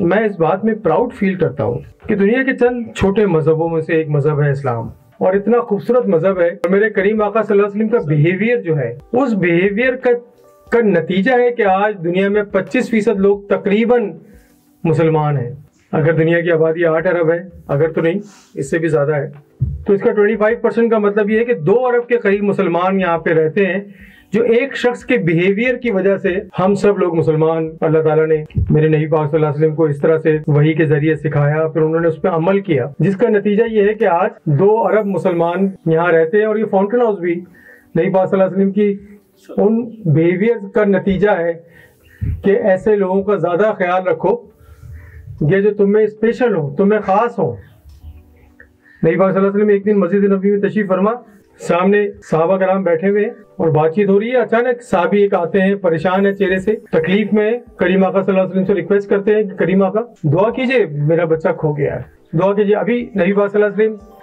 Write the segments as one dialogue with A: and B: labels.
A: میں اس بات میں پراؤڈ فیل کرتا ہوں کہ دنیا کے چند چھوٹے مذہبوں میں سے ایک مذہب ہے اسلام، اور اتنا خوبصورت مذہب ہے، اور میرے کریم آقا صلی اللہ علیہ وسلم کا بیہیویئر جو ہے، اس بیہیویئر کا نتیجہ ہے کہ آج دنیا میں 25% لوگ تقریباً مسلمان ہیں۔ اگر دنیا کی آبادی 8 ارب ہے، اگر تو نہیں اس سے بھی زیادہ ہے، تو اس کا 25% کا مطلب یہ ہے کہ 2 ارب کے قریب مسلمان یہاں پہ رہتے ہیں، جو ایک شخص کے بیہیویئر کی وجہ سے ہم سب لوگ مسلمان، اللہ تعالیٰ نے میرے نبی پاک صلی اللہ علیہ وسلم کو اس طرح سے وحی کے ذریعے سکھایا، پھر انہوں نے اس پہ عمل کیا، جس کا نتیجہ یہ ہے کہ آج 2 ارب مسلمان یہاں رہتے ہیں۔ اور یہ فاؤنٹین ہاؤس بھی نبی پاک صلی اللہ علیہ وسلم کی ان بیہیویئر کا نتیجہ ہے کہ ایسے لوگوں کا زیادہ خیال رکھو، یہ جو تم میں اسپیشل ہو، تم میں خاص ہو۔ نبی پاک صلی اللہ علیہ وسلم ایک دن مسجد نبوی میں تشریف فرما، سامنے صحابہ کرام بیٹھے ہوئے ہیں اور بات چیت ہو رہی ہے، اچانک صحابی ایک آتے ہیں، پریشان ہے چہرے سے، تکلیف میں، کریم آقا صلی اللہ علیہ وسلم سے ریکویسٹ کرتے ہیں کہ کریم آقا دعا کیجئے، میرا بچہ کھو گیا ہے، دعا کیجئے۔ ابھی نبی پاک صلی اللہ علیہ وسلم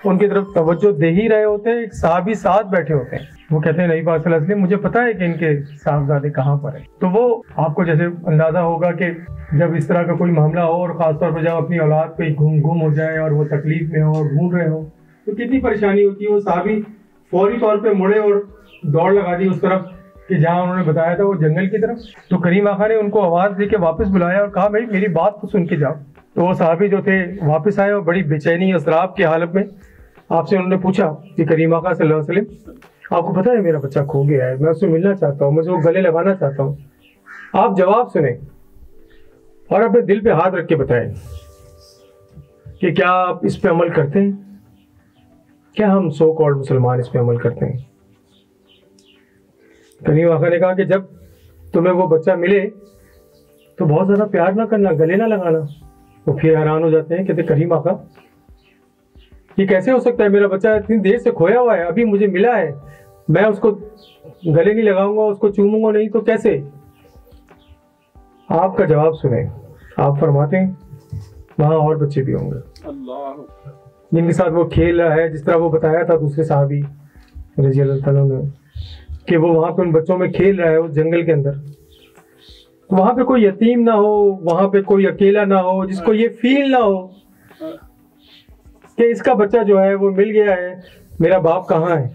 A: ان کی طرف توجہ دے ہی رہے ہوتے ہیں، ایک صحابی ساتھ بیٹھے ہوتے ہیں، وہ کہتے ہیں نبی پاک صلی اللہ علیہ وسلم مجھے پتا ہے کہ ان کے صاحبزادے کہاں پر ہیں۔ تو وہ آپ کو جیسے اندازہ ہوگا کہ جب اس طرح کا کوئی معاملہ ہو، اور خاص طور پہ جب اپنی اولاد کوئی گم ہو جائے اور وہ تکلیف میں ہو اور ڈھونڈ رہے ہو، تو کتنی پریشانی ہوتی ہے۔ وہ صحابی فوری طور پہ مڑے اور دوڑ لگا دی اس طرف کہ جہاں انہوں نے بتایا تھا، وہ جنگل کی طرف۔ تو کریم آقا نے ان کو آواز دے کے واپس بلایا اور کہا بھائی میری بات کو سن کے جاؤ۔ تو وہ صحابی جو تھے واپس آئے اور بڑی بے چینی اضطراب کی حالت میں آپ سے انہوں نے پوچھا کہ کریم آقا صلی اللہ علیہ وسلم آپ کو پتا ہے میرا بچہ کھو گیا ہے، میں اس سے ملنا چاہتا ہوں، مجھے وہ گلے لگانا چاہتا ہوں۔ آپ جواب سنیں اور اپنے دل پہ ہاتھ رکھ کے بتائیں کہ کیا آپ اس پہ عمل کرتے ہیں؟ کیا ہم سو کالڈ مسلمان اس پہ عمل کرتے ہیں؟ کریم آقا نے کہا کہ جب تمہیں وہ بچہ ملے تو بہت زیادہ پیار نہ کرنا، گلے نہ لگانا۔ وہ پھر حیران ہو جاتے ہیں، کہتے کریم آقا یہ کیسے ہو سکتا ہے، میرا بچہ اتنی دیر سے کھویا ہوا ہے، ابھی مجھے ملا ہے، میں اس کو گلے نہیں لگاؤں گا، اس کو چوموں گا نہیں تو کیسے؟ آپ کا جواب سنیں۔ آپ فرماتے ہیں وہاں اور بچے بھی ہوں گے جن کے ساتھ وہ کھیل رہا ہے، جس طرح وہ بتایا تھا دوسرے صحابی رضی اللہ تعالیٰ نے کہ وہ وہاں پہ ان بچوں میں کھیل رہا ہے اس جنگل کے اندر، وہاں پہ کوئی یتیم نہ ہو، وہاں پہ کوئی اکیلا نہ ہو، جس کو یہ فیل نہ ہو کہ اس کا بچہ جو ہے وہ مل گیا ہے، میرا باپ کہاں ہے۔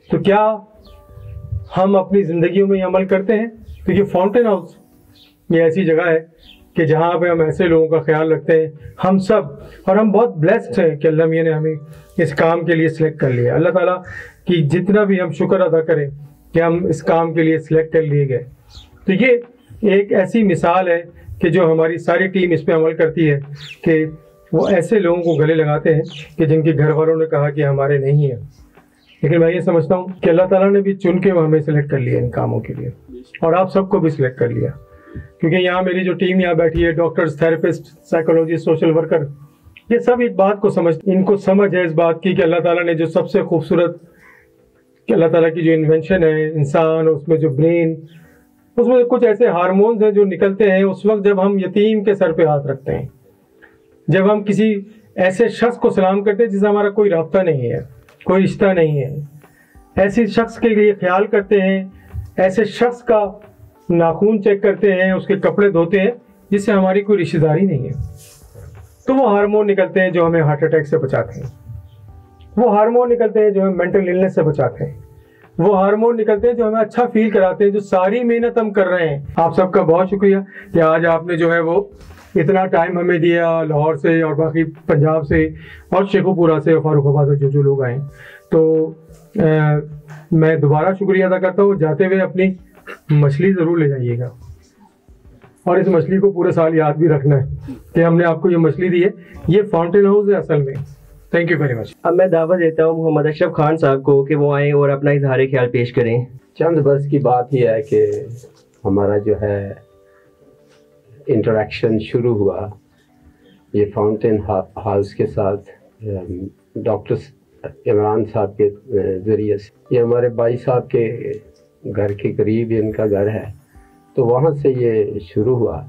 A: تو کیا ہم اپنی زندگیوں میں یہ عمل کرتے ہیں؟ تو یہ فاؤنٹین ہاؤس یہ ایسی جگہ ہے کہ جہاں پہ ہم ایسے لوگوں کا خیال رکھتے ہیں، ہم سب، اور ہم بہت بلیسڈ ہیں کہ اللہ میاں نے ہمیں اس کام کے لیے سلیکٹ کر لیا۔ اللہ تعالیٰ کی جتنا بھی ہم شکر ادا کریں کہ ہم اس کام کے لیے سلیکٹ کر لیے گئے۔ تو یہ ایک ایسی مثال ہے کہ جو ہماری ساری ٹیم اس پہ عمل کرتی ہے کہ وہ ایسے لوگوں کو گلے لگاتے ہیں کہ جن کے گھر والوں نے کہا کہ ہمارے نہیں ہیں، لیکن میں یہ سمجھتا ہوں کہ اللہ تعالیٰ نے بھی چن کے ہمیں سلیکٹ کر لیا ان کاموں کے لیے، اور آپ سب کو بھی سلیکٹ کر لیا، کیونکہ یہاں میری جو ٹیم یہاں بیٹھی ہے، doctors, therapist, psychologist, social worker, یہ سب ایک بات کو ان کو سمجھ ہے اس بات کی کہ اللہ تعالیٰ نے جو سب سے خوبصورت، کہ اللہ تعالیٰ کی جو انوینشن ہے انسان، اس میں جو برین، اس میں کچھ ایسے ہارمونز ہیں جو نکلتے ہیں اس وقت جب ہم یتیم کے سر پہ ہاتھ رکھتے ہیں، جب ہم کسی ایسے شخص کو سلام کرتے ہیں جس سے ہمارا کوئی رابطہ نہیں ہے، کوئی رشتہ نہیں ہے، ایسے شخص کے لیے خیال کرتے ہیں، ایسے شخص کا ناخون چیک کرتے ہیں، اس کے کپڑے دھوتے ہیں جس سے ہماری کوئی رشتہ داری نہیں ہے، تو وہ ہارمون نکلتے ہیں جو ہمیں ہارٹ اٹیک سے بچاتے ہیں، وہ ہارمون نکلتے ہیں جو ہمیں مینٹل النس سے بچاتے ہیں، وہ ہارمون نکلتے ہیں جو ہمیں اچھا فیل کراتے ہیں، جو ساری محنت ہم کر رہے ہیں۔ آپ سب کا بہت شکریہ کہ آج آپ نے جو ہے وہ اتنا ٹائم ہمیں دیا، لاہور سے اور باقی پنجاب سے اور شیخو پورہ سے، فاروق آباد سے جو لوگ آئے، تو میں دوبارہ شکریہ ادا کرتا ہوں۔ جاتے ہوئے اپنی مچھلی ضرور لے جائیے گا، اور اس مچھلی کو پورے سال یاد بھی رکھنا ہے کہ ہم نے آپ کو یہ مچھلی دی ہے، یہ فاؤنٹین ہاؤس ہے اصل میں۔ Thank you very much.
B: اب میں دعوت دیتا ہوں محمد اشرف خان صاحب کو کہ وہ آئیں اور اپنا اظہار خیال پیش کریں۔
C: چند برس کی بات یہ ہے کہ ہمارا جو ہے انٹریکشن شروع ہوا یہ فاؤنٹین ہاؤس کے ساتھ ڈاکٹر عمران صاحب کے ذریعے سے۔ یہ ہمارے بھائی صاحب کے گھر کے قریب ان کا گھر ہے، تو وہاں سے یہ شروع ہوا۔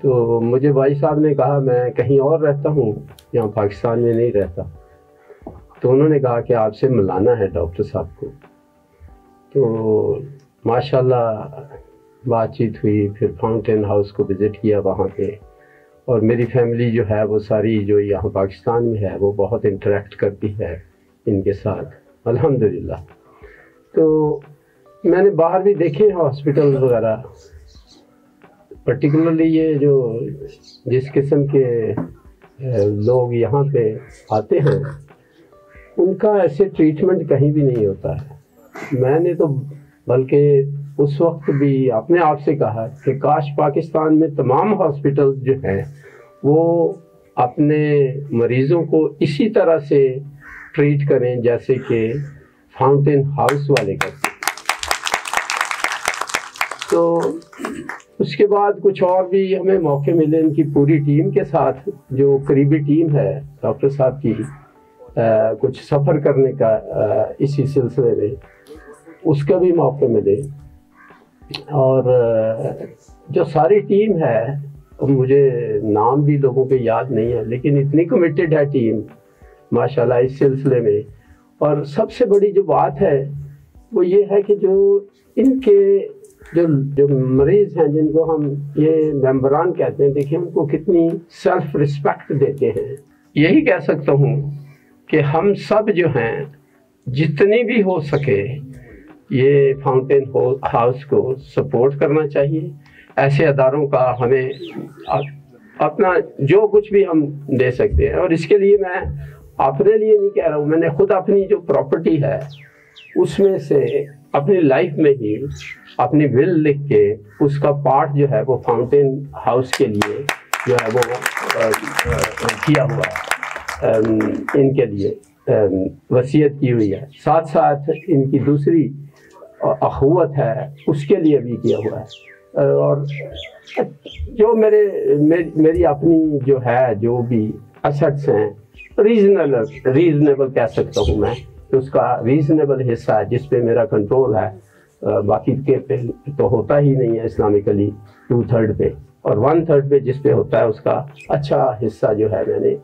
C: تو مجھے بھائی صاحب نے کہا میں کہیں اور رہتا ہوں، یہاں پاکستان میں نہیں رہتا، تو انہوں نے کہا کہ آپ سے ملانا ہے ڈاکٹر صاحب کو۔ تو ماشاءاللہ بات چیت ہوئی، پھر فاؤنٹین ہاؤس کو وزٹ کیا وہاں پہ، اور میری فیملی جو ہے وہ ساری جو یہاں پاکستان میں ہے وہ بہت انٹریکٹ کرتی ہے ان کے ساتھ الحمدللہ۔ تو میں نے باہر بھی دیکھے ہیں ہاسپٹل وغیرہ، پرٹیکولرلی یہ جو جس قسم کے لوگ یہاں پہ آتے ہیں ان کا ایسے ٹریٹمنٹ کہیں بھی نہیں ہوتا ہے۔ میں نے تو بلکہ اس وقت بھی اپنے آپ سے کہا کہ کاش پاکستان میں تمام ہاسپٹل جو ہیں وہ اپنے مریضوں کو اسی طرح سے ٹریٹ کریں جیسے کہ فاؤنٹین ہاؤس والے کرتے ہیں۔ تو اس کے بعد کچھ اور بھی ہمیں موقع ملے ان کی پوری ٹیم کے ساتھ، جو قریبی ٹیم ہے ڈاکٹر صاحب کی، کچھ سفر کرنے کا اسی سلسلے میں، اس کا بھی موقع ملے۔ اور جو ساری ٹیم ہے، مجھے نام بھی لوگوں کے یاد نہیں ہے لیکن اتنی کمیٹڈ ہے ٹیم ماشاءاللہ اس سلسلے میں۔ اور سب سے بڑی جو بات ہے وہ یہ ہے کہ جو ان کے جو مریض ہیں جن کو ہم یہ ممبران کہتے ہیں، دیکھیں ان کو کتنی سیلف رسپیکٹ دیتے ہیں۔ یہی کہہ سکتا ہوں کہ ہم سب جو ہیں جتنی بھی ہو سکے یہ فاؤنٹین ہاؤس کو سپورٹ کرنا چاہیے۔ ایسے اداروں کا ہمیں اپنا جو کچھ بھی ہم دے سکتے ہیں، اور اس کے لیے میں اپنے لیے نہیں کہہ رہا ہوں، میں نے خود اپنی جو پراپرٹی ہے اس میں سے اپنی لائف میں ہی اپنی ول لکھ کے اس کا پارٹ جو ہے وہ فاؤنٹین ہاؤس کے لیے جو ہے وہ کیا ہوا ہے، ان کے لیے وصیت کی ہوئی ہے۔ ساتھ ساتھ ان کی دوسری اخوت ہے اس کے لیے بھی کیا ہوا ہے۔ اور جو میری اپنی جو ہے جو بھی ایسٹس ہیں ریزنیبل کہہ سکتا ہوں میں، اس کا ریزنیبل حصہ ہے جس پہ میرا کنٹرول ہے، باقی کے پہ تو ہوتا ہی نہیں ہے اسلامکلی 2/3 پہ، اور 1/3 پہ جس پہ ہوتا ہے اس کا اچھا حصہ جو ہے میں نے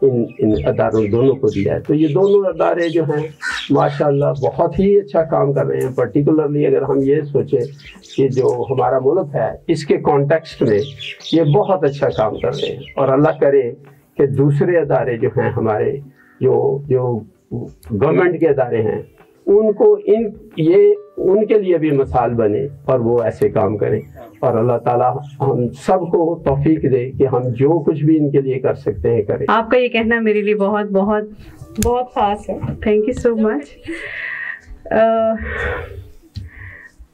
C: ان اداروں دونوں کو دیا ہے۔ تو یہ دونوں ادارے جو ہیں ماشاءاللہ بہت ہی اچھا کام کر رہے ہیں۔ پرٹیکولرلی اگر ہم یہ سوچیں کہ جو ہمارا ملک ہے اس کے کانٹیکسٹ میں یہ بہت اچھا کام کر رہے ہیں، اور اللہ کرے کہ دوسرے ادارے جو ہیں ہمارے جو گورنمنٹ کے ادارے ہیں ان کو ان کے لیے بھی مثال بنے اور وہ ایسے کام کریں، اور اللہ تعالیٰ ہم سب کو توفیق دے کہ ہم جو کچھ بھی ان کے لیے کر سکتے ہیں کریں۔
D: آپ کا یہ کہنا میرے لیے بہت بہت بہت خاص ہے، تھینک یو سو مچ۔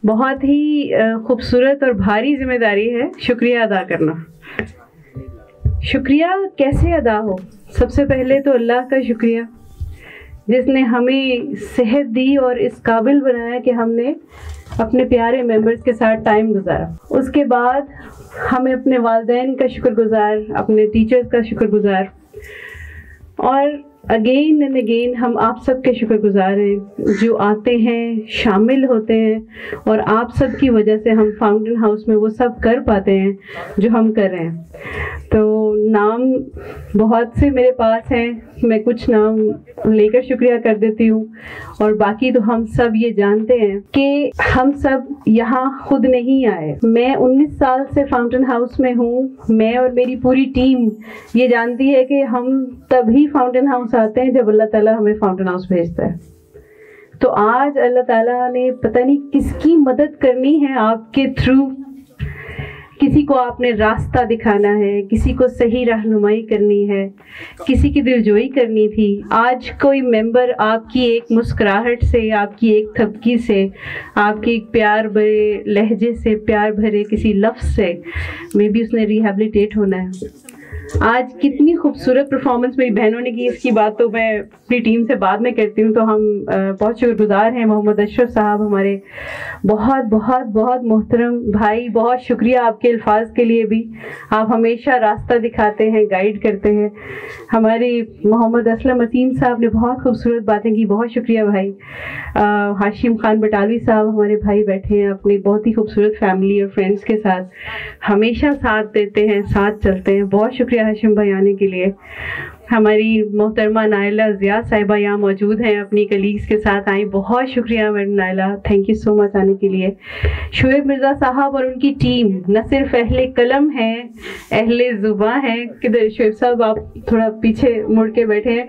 D: بہت ہی خوبصورت اور بھاری ذمہ داری ہے شکریہ ادا کرنا۔ شکریہ کیسے ادا ہو؟ سب سے پہلے تو اللہ کا شکریہ جس نے ہمیں صحت دی اور اس قابل بنایا کہ ہم نے اپنے پیارے ممبرز کے ساتھ ٹائم گزارا۔ اس کے بعد ہمیں اپنے والدین کا شکر گزار، اپنے ٹیچرز کا شکر گزار، اور اگین اینڈ اگین ہم آپ سب کے شکر گزار ہیں جو آتے ہیں، شامل ہوتے ہیں، اور آپ سب کی وجہ سے ہم فاؤنٹین ہاؤس میں وہ سب کر پاتے ہیں جو ہم کر رہے ہیں۔ تو نام بہت سے میرے پاس ہیں، میں کچھ نام لے کر شکریہ کر دیتی ہوں، اور باقی تو ہم سب یہ جانتے ہیں کہ ہم سب یہاں خود نہیں آئے۔ میں 19 سال سے فاؤنٹین ہاؤس میں ہوں، میں اور میری پوری ٹیم یہ جانتی ہے کہ ہم تبھی فاؤنٹین ہاؤس آتے ہیں جب اللہ تعالیٰ ہمیں فاؤنٹین ہاؤس بھیجتا ہے۔ تو آج اللہ تعالیٰ نے پتہ نہیں کس کی مدد کرنی ہے آپ کے تھرو، کسی کو آپ نے راستہ دکھانا ہے، کسی کو صحیح رہنمائی کرنی ہے، کسی کی دلجوئی کرنی تھی۔ آج کوئی ممبر آپ کی ایک مسکراہٹ سے، آپ کی ایک تھپکی سے، آپ کی ایک پیار بھرے لہجے سے، پیار بھرے کسی لفظ سے میں بھی اس نے ریہیبلیٹیٹ ہونا ہے۔ آج کتنی خوبصورت پرفارمنس میری بہنوں نے کی، اس کی بات تو میں اپنی ٹیم سے بعد میں کرتی ہوں۔ تو ہم بہت شکر گزار ہیں محمد اشرف صاحب، ہمارے بہت بہت بہت محترم بھائی، بہت شکریہ آپ کے الفاظ کے لیے بھی، آپ ہمیشہ راستہ دکھاتے ہیں، گائیڈ کرتے ہیں۔ ہمارے محمد اسلم عظیم صاحب نے بہت خوبصورت باتیں کی، بہت شکریہ بھائی۔ ہاشم خان بٹالوی صاحب ہمارے بھائی بیٹھے ہیں اپنی بہت ہی خوبصورت فیملی اور فرینڈس کے ساتھ، ہمیشہ ساتھ دیتے ہیں، ساتھ چلتے ہیں، بہت شکریہ ہاشم بھائی آنے کے لیے. ہماری محترمہ نائلہ ضیاء صاحبہ یہاں موجود ہیں, اپنی کلیگس کے ساتھ آئیں. بہت شکریہ madam Naila, thank you so much آنے کے لیے. شعیب مرزا صاحب اور ان کی ٹیم نہ صرف اہل قلم ہیں, اہل زباں ہیں. کدھر شعیب صاحب, آپ تھوڑا پیچھے مڑ کے بیٹھے ہیں.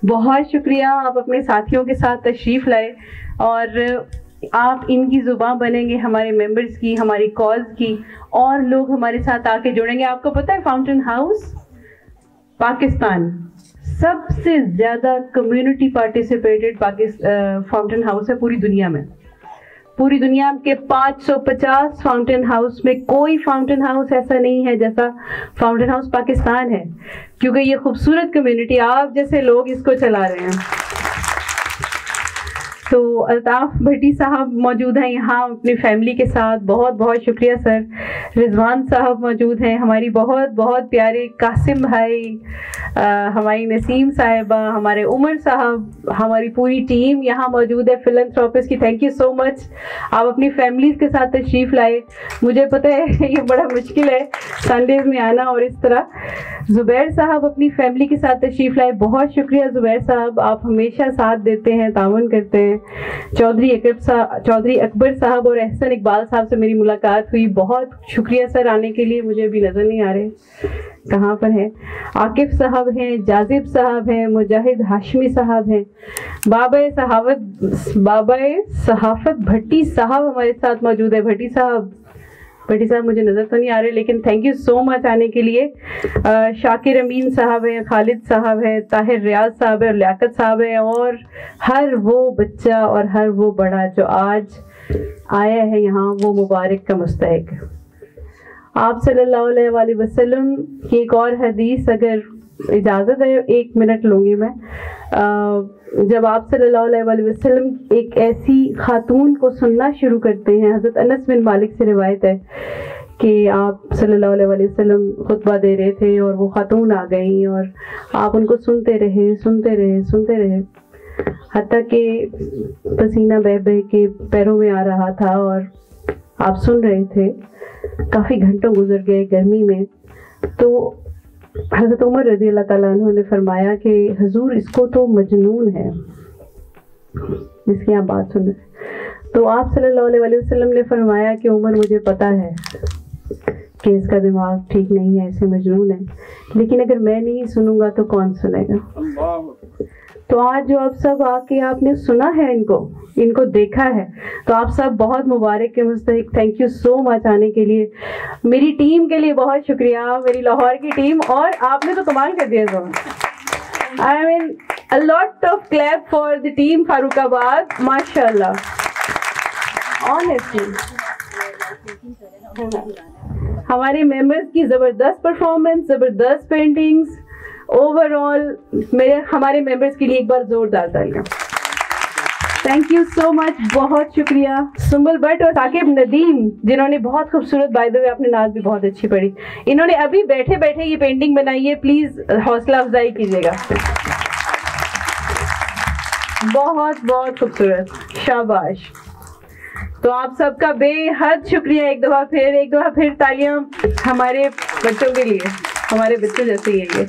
D: بہت شکریہ, آپ اپنے ساتھیوں کے ساتھ تشریف لائے اور آپ ان کی زباں بنیں گے ہمارے ممبرز کی, ہماری کاز کی, اور لوگ ہمارے ساتھ آ کے جڑیں گے. آپ کو پتہ ہے فاؤنٹین ہاؤس پاکستان سب سے زیادہ کمیونٹی پارٹیسپیٹڈ فاؤنٹین ہاؤس ہے پوری دنیا میں. پوری دنیا کے 550 فاؤنٹین ہاؤس میں کوئی فاؤنٹین ہاؤس ایسا نہیں ہے جیسا فاؤنٹین ہاؤس پاکستان ہے, کیونکہ یہ خوبصورت کمیونٹی آپ جیسے لوگ اس کو چلا رہے ہیں. تو الطاف بھٹی صاحب موجود ہیں یہاں اپنی فیملی کے ساتھ, بہت بہت شکریہ سر. رضوان صاحب موجود ہیں, ہماری بہت بہت پیارے قاسم بھائی, ہماری نسیم صاحبہ, ہمارے عمر صاحب, ہماری پوری ٹیم یہاں موجود ہے فلنتھراپسٹ کی. تھینک یو سو مچ, آپ اپنی فیملیز کے ساتھ تشریف لائے. مجھے پتہ ہے یہ بڑا مشکل ہے سنڈیز میں آنا اور اس طرح. زبیر صاحب اپنی فیملی کے ساتھ تشریف لائے, بہت شکریہ زبیر صاحب, آپ ہمیشہ ساتھ دیتے ہیں, تعاون کرتے ہیں. چودھری اکبر صاحب اور احسن اقبال صاحب سے میری ملاقات ہوئی, بہت شکریہ سر آنے کے لیے. مجھے ابھی نظر نہیں آ رہے کہاں پر ہیں. عاقف صاحب ہیں, جاذب صاحب ہیں, مجاہد ہاشمی صاحب ہیں, بابا صحافت بھٹی صاحب ہمارے ساتھ موجود ہے. بھٹی صاحب مجھے نظر تو نہیں آ رہے, لیکن تھینک یو سو مچ آنے کے لیے. شاکر امین صاحب ہیں, خالد صاحب ہیں, طاہر ریاض صاحب ہیں, اور لیاقت صاحب ہیں, اور ہر وہ بچہ اور ہر وہ بڑا جو آج آیا ہے یہاں وہ مبارک کا مستحق. آپ صلی اللہ علیہ وآلہ وسلم کی ایک اور حدیث, اگر اجازت ہے 1 منٹ لوں گی میں. جب آپ صلی اللہ علیہ وآلہ وسلم ایک ایسی خاتون کو سننا شروع کرتے ہیں, حضرت انس بن مالک سے روایت ہے کہ آپ صلی اللہ علیہ وآلہ وسلم خطبہ دے رہے تھے اور وہ خاتون آ گئیں اور آپ ان کو سنتے رہے حتیٰ کہ پسینہ بہہ بہہ کے پیروں میں آ رہا تھا اور آپ سن رہے تھے. کافی گھنٹوں گزر گئے گرمی میں, تو حضرت عمر رضی اللہ تعالیٰ عنہ نے فرمایا کہ حضور اس کو تو مجنون ہے جس کی آپ بات سن رہے. تو آپ صلی اللہ علیہ وآلہ وسلم نے فرمایا کہ عمر مجھے پتا ہے کہ اس کا دماغ ٹھیک نہیں ہے, اسے مجنون ہے, لیکن اگر میں نہیں سنوں گا تو کون سنے گا. تو آج جو آپ سب آ کے آپ نے سنا ہے, ان کو دیکھا ہے, تو آپ سب بہت مبارک کے مستحق. تھینک یو سو مچ آنے کے لیے. میری ٹیم کے لیے بہت شکریہ, میری لاہور کی ٹیم, اور آپ نے تو کمال کر دیا. I mean a lot of clap for the team فاروق آباد, ماشاء اللہ. Honestly ہمارے ممبرز کی زبردست پرفارمنس, زبردست پینٹنگز, اوور آل ہمارے ممبرز کے لیے ایک بار زوردار تالیاں. تھینک یو سو مچ, بہت شکریہ. سنبل بٹ اور ثاقب ندیم جنہوں نے بہت خوبصورت, بائی دا وے آپ نے نعت بھی بہت اچھی پڑھی, انہوں نے ابھی بیٹھے بیٹھے یہ پینٹنگ بنائی ہے, پلیز حوصلہ افزائی کیجیے گا. بہت بہت خوبصورت, شاباش. تو آپ سب کا بے حد شکریہ. ایک دفعہ پھر تالیاں ہمارے بچوں کے لیے, ہمارے بچے جیسے ہی ہے. یہ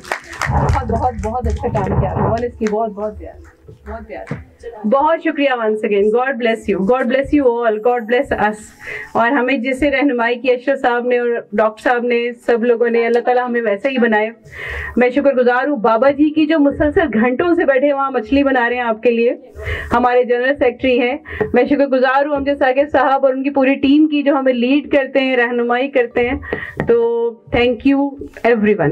D: بہت اچھا کام کیا, آنیسٹلی بہت پیار. بہت شکریہ once again. God bless you all, God bless us. اور ہمیں جسے رہنمائی کی اشرف صاحب نے اور ڈاکٹر صاحب نے, سب لوگوں نے, اللہ تعالیٰ ہمیں ویسے ہی بنائے. میں شکر گزار ہوں بابا جی کی جو مسلسل گھنٹوں سے بیٹھے وہاں مچھلی بنا رہے ہیں آپ کے لیے, ہمارے جنرل سیکرٹری ہیں. میں شکر گزار ہوں امجد ثاقب صاحب اور ان کی پوری ٹیم کی جو ہمیں لیڈ کرتے ہیں, رہنمائی کرتے ہیں. تو تھینک یو ایوری ون.